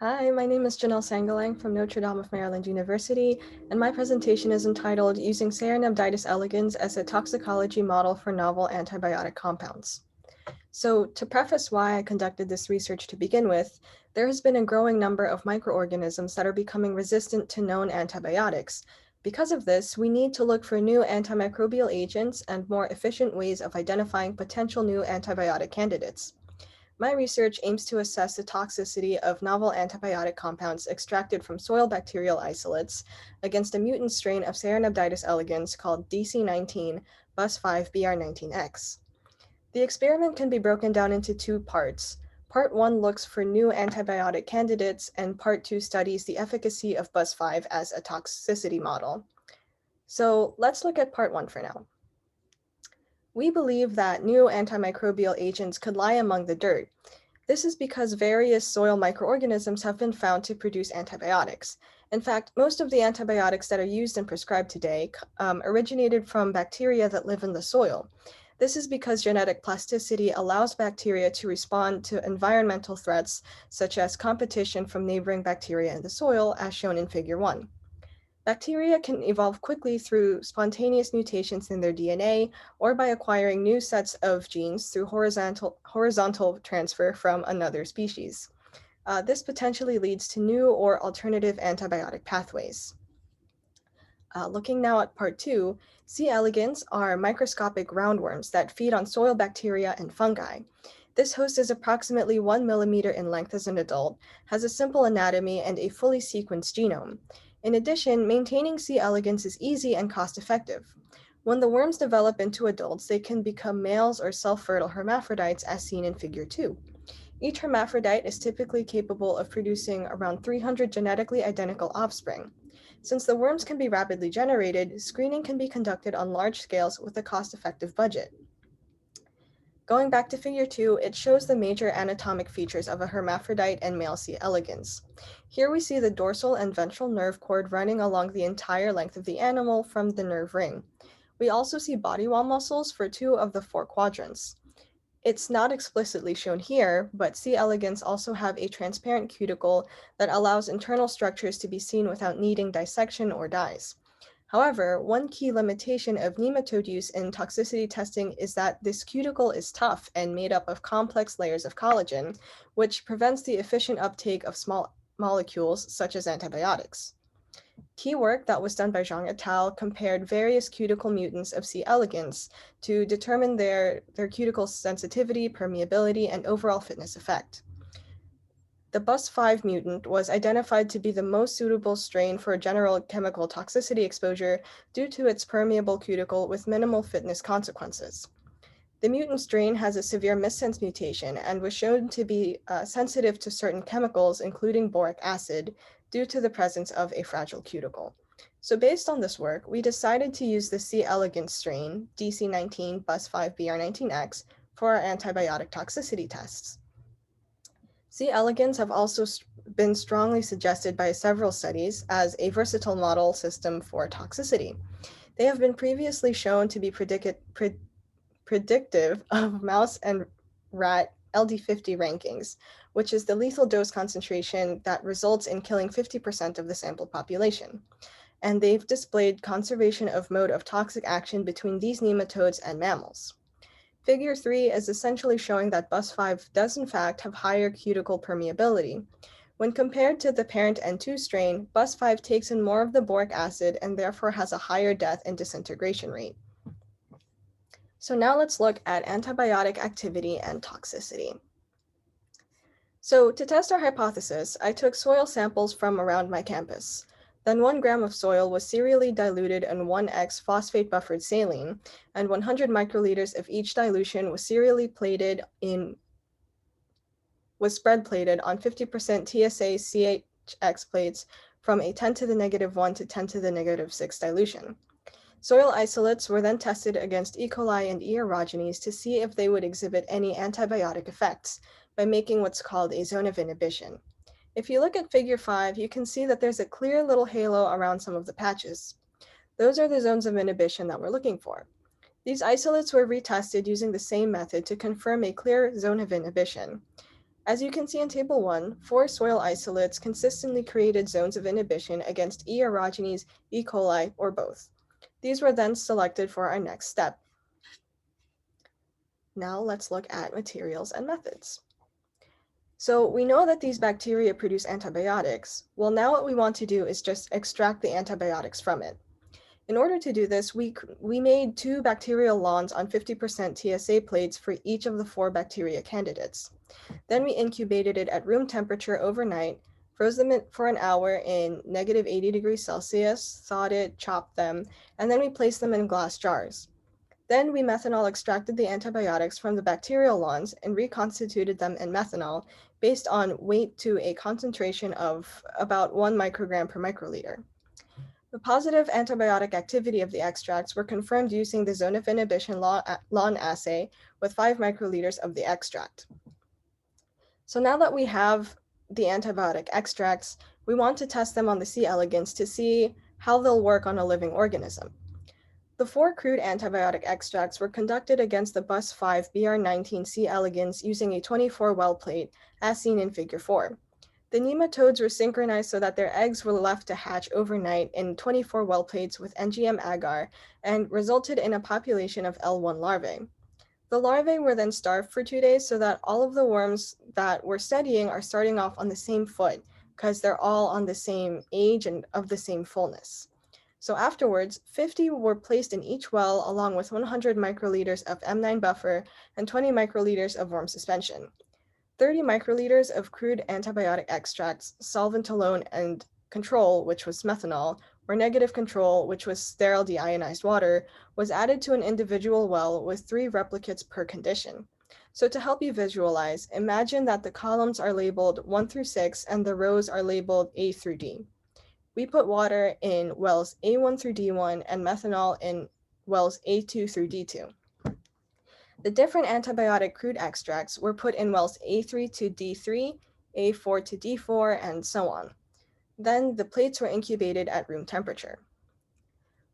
Hi, my name is Janelle Sangalang from Notre Dame of Maryland University, and my presentation is entitled Using Caenorhabditis Elegans as a Toxicology Model for Novel Antibiotic Compounds. So, to preface why I conducted this research to begin with, there has been a growing number of microorganisms that are becoming resistant to known antibiotics. Because of this, we need to look for new antimicrobial agents and more efficient ways of identifying potential new antibiotic candidates. My research aims to assess the toxicity of novel antibiotic compounds extracted from soil bacterial isolates against a mutant strain of Caenorhabditis elegans called DC19 Bus5BR19X. The experiment can be broken down into two parts. Part 1 looks for new antibiotic candidates, and Part 2 studies the efficacy of Bus5 as a toxicity model. So let's look at Part 1 for now. We believe that new antimicrobial agents could lie among the dirt. This is because various soil microorganisms have been found to produce antibiotics. In fact, most of the antibiotics that are used and prescribed today originated from bacteria that live in the soil. This is because genetic plasticity allows bacteria to respond to environmental threats, such as competition from neighboring bacteria in the soil, as shown in Figure 1. Bacteria can evolve quickly through spontaneous mutations in their DNA or by acquiring new sets of genes through horizontal transfer from another species. This potentially leads to new or alternative antibiotic pathways. Looking now at part 2, C. elegans are microscopic roundworms that feed on soil bacteria and fungi. This host is approximately 1 millimeter in length as an adult, has a simple anatomy, and a fully sequenced genome. In addition, maintaining C. elegans is easy and cost-effective. When the worms develop into adults, they can become males or self-fertile hermaphrodites as seen in Figure 2. Each hermaphrodite is typically capable of producing around 300 genetically identical offspring. Since the worms can be rapidly generated, screening can be conducted on large scales with a cost-effective budget. Going back to Figure 2, it shows the major anatomic features of a hermaphrodite and male C. elegans. Here we see the dorsal and ventral nerve cord running along the entire length of the animal from the nerve ring. We also see body wall muscles for 2 of the 4 quadrants. It's not explicitly shown here, but C. elegans also have a transparent cuticle that allows internal structures to be seen without needing dissection or dyes. However, one key limitation of nematode use in toxicity testing is that this cuticle is tough and made up of complex layers of collagen, which prevents the efficient uptake of small molecules such as antibiotics. Key work that was done by Zhang et al. Compared various cuticle mutants of C. elegans to determine their cuticle sensitivity, permeability, and overall fitness effect. The Bus5 mutant was identified to be the most suitable strain for general chemical toxicity exposure due to its permeable cuticle with minimal fitness consequences. The mutant strain has a severe missense mutation and was shown to be sensitive to certain chemicals, including boric acid, due to the presence of a fragile cuticle. So based on this work, we decided to use the C. elegans strain, DC19 Bus5BR19X, for our antibiotic toxicity tests. C. elegans have also been strongly suggested by several studies as a versatile model system for toxicity. They have been previously shown to be predictive of mouse and rat LD50 rankings, which is the lethal dose concentration that results in killing 50% of the sampled population. And they've displayed conservation of mode of toxic action between these nematodes and mammals. Figure 3 is essentially showing that Bus5 does in fact have higher cuticle permeability. When compared to the parent N2 strain, Bus5 takes in more of the boric acid and therefore has a higher death and disintegration rate. So now let's look at antibiotic activity and toxicity. So to test our hypothesis, I took soil samples from around my campus. Then 1 gram of soil was serially diluted in 1x phosphate buffered saline, and 100 microliters of each dilution was serially spread plated on 50% TSA CHX plates from a 10 to the negative 1 to 10 to the negative 6 dilution. Soil isolates were then tested against E. coli and E. aerogenes to see if they would exhibit any antibiotic effects by making what's called a zone of inhibition. If you look at Figure 5, you can see that there's a clear little halo around some of the patches. Those are the zones of inhibition that we're looking for. These isolates were retested using the same method to confirm a clear zone of inhibition. As you can see in Table 1, 4 soil isolates consistently created zones of inhibition against E. aerogenes, E. coli, or both. These were then selected for our next step. Now let's look at materials and methods. So we know that these bacteria produce antibiotics. Well, now what we want to do is just extract the antibiotics from it. In order to do this, we made 2 bacterial lawns on 50% TSA plates for each of the 4 bacteria candidates. Then we incubated it at room temperature overnight, froze them for an hour in negative 80 degrees Celsius, thawed it, chopped them, and then we placed them in glass jars. Then we methanol extracted the antibiotics from the bacterial lawns and reconstituted them in methanol based on weight to a concentration of about 1 microgram per microliter. The positive antibiotic activity of the extracts were confirmed using the zone of inhibition lawn assay with 5 microliters of the extract. So now that we have the antibiotic extracts, we want to test them on the C. elegans to see how they'll work on a living organism. The 4 crude antibiotic extracts were conducted against the BUS5 BR19 C. elegans using a 24 well plate, as seen in Figure 4. The nematodes were synchronized so that their eggs were left to hatch overnight in 24 well plates with NGM agar and resulted in a population of L1 larvae. The larvae were then starved for 2 days so that all of the worms that we're studying are starting off on the same foot because they're all on the same age and of the same fullness. So afterwards, 50 were placed in each well along with 100 microliters of M9 buffer and 20 microliters of worm suspension. 30 microliters of crude antibiotic extracts, solvent alone, and control, which was methanol, or negative control, which was sterile deionized water, was added to an individual well with 3 replicates per condition. So to help you visualize, imagine that the columns are labeled 1 through 6 and the rows are labeled A through D. We put water in wells A1 through D1 and methanol in wells A2 through D2. The different antibiotic crude extracts were put in wells A3 to D3, A4 to D4, and so on. Then the plates were incubated at room temperature.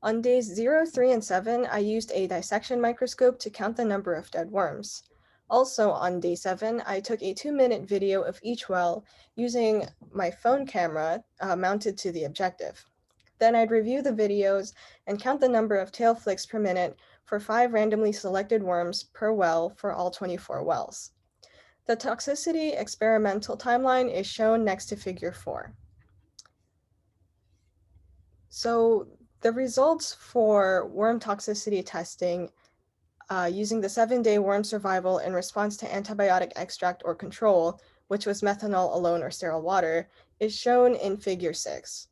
On days 0, 3, and 7, I used a dissection microscope to count the number of dead worms. Also on day 7, I took a 2-minute video of each well using my phone camera mounted to the objective. Then I'd review the videos and count the number of tail flicks per minute for 5 randomly selected worms per well for all 24 wells. The toxicity experimental timeline is shown next to Figure 4. So the results for worm toxicity testing using the 7-day worm survival in response to antibiotic extract or control, which was methanol alone or sterile water, is shown in Figure 6.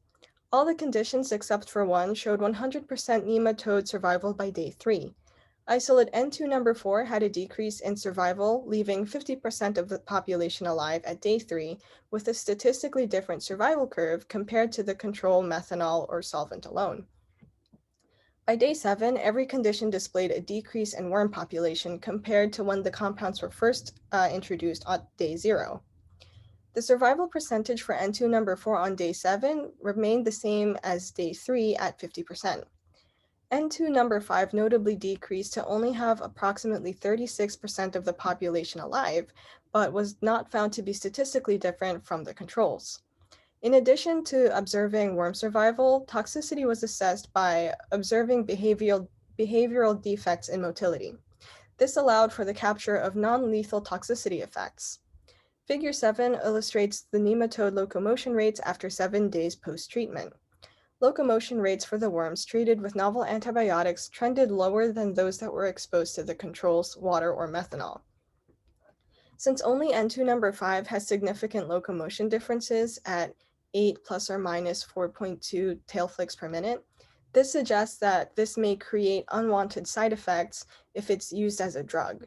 All the conditions except for one showed 100% nematode survival by day 3. Isolate N2 number 4 had a decrease in survival, leaving 50% of the population alive at day 3, with a statistically different survival curve compared to the control methanol or solvent alone. By day 7, every condition displayed a decrease in worm population compared to when the compounds were first introduced on day 0. The survival percentage for N2 number 4 on day 7 remained the same as day 3 at 50%. N2 number 5 notably decreased to only have approximately 36% of the population alive, but was not found to be statistically different from the controls. In addition to observing worm survival, toxicity was assessed by observing behavioral defects in motility. This allowed for the capture of non-lethal toxicity effects. Figure 7 illustrates the nematode locomotion rates after 7 days post-treatment. Locomotion rates for the worms treated with novel antibiotics trended lower than those that were exposed to the controls, water, or methanol. Since only N2 number 5 has significant locomotion differences at 8 plus or minus 4.2 tail flicks per minute, this suggests that this may create unwanted side effects if it's used as a drug.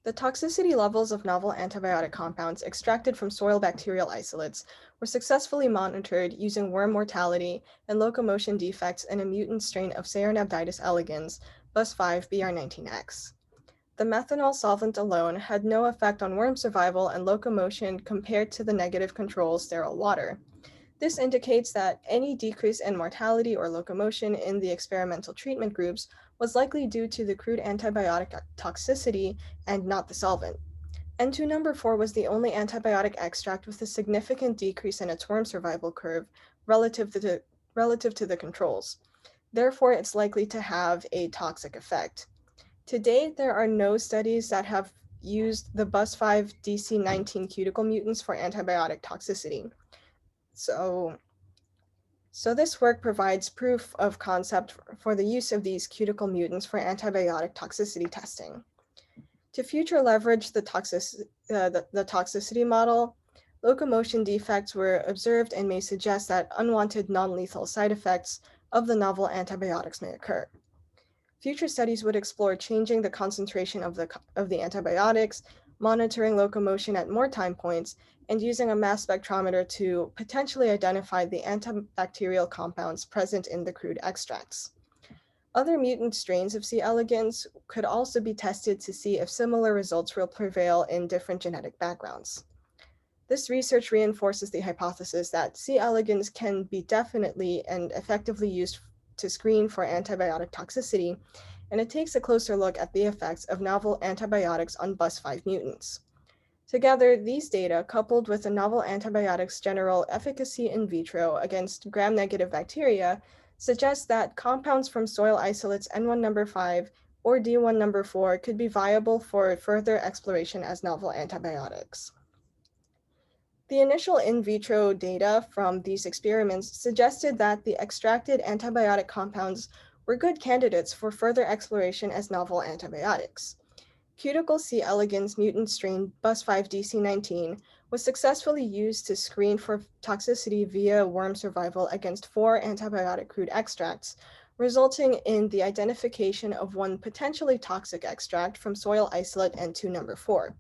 The toxicity levels of novel antibiotic compounds extracted from soil bacterial isolates were successfully monitored using worm mortality and locomotion defects in a mutant strain of Caenorhabditis elegans, BUS5 BR19X. The methanol solvent alone had no effect on worm survival and locomotion compared to the negative control sterile water. This indicates that any decrease in mortality or locomotion in the experimental treatment groups was likely due to the crude antibiotic toxicity and not the solvent. N2 number 4 was the only antibiotic extract with a significant decrease in its worm survival curve relative to the controls. Therefore, it's likely to have a toxic effect. To date, there are no studies that have used the BUS5 DC19 cuticle mutants for antibiotic toxicity. So this work provides proof of concept for the use of these cuticle mutants for antibiotic toxicity testing. To future leverage the toxicity model, locomotion defects were observed and may suggest that unwanted non-lethal side effects of the novel antibiotics may occur. Future studies would explore changing the concentration of the antibiotics, monitoring locomotion at more time points, and using a mass spectrometer to potentially identify the antibacterial compounds present in the crude extracts. Other mutant strains of C. elegans could also be tested to see if similar results will prevail in different genetic backgrounds. This research reinforces the hypothesis that C. elegans can be definitely and effectively used to screen for antibiotic toxicity, and it takes a closer look at the effects of novel antibiotics on BUS5 mutants. Together, these data, coupled with the novel antibiotics' general efficacy in vitro against gram-negative bacteria, suggest that compounds from soil isolates N1 number 5 or D1 number 4 could be viable for further exploration as novel antibiotics. The initial in vitro data from these experiments suggested that the extracted antibiotic compounds were good candidates for further exploration as novel antibiotics. Cuticle C. elegans mutant strain BUS5DC19 was successfully used to screen for toxicity via worm survival against 4 antibiotic crude extracts, resulting in the identification of one potentially toxic extract from soil isolate N2 number 4.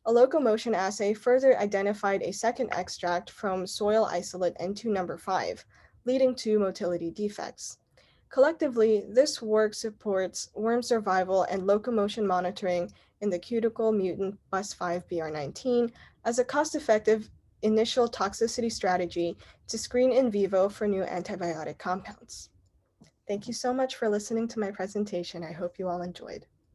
A locomotion assay further identified a second extract from soil isolate N2 number 5, leading to motility defects. Collectively, this work supports worm survival and locomotion monitoring in the cuticle mutant BUS5BR19 as a cost-effective initial toxicity strategy to screen in vivo for new antibiotic compounds. Thank you so much for listening to my presentation. I hope you all enjoyed.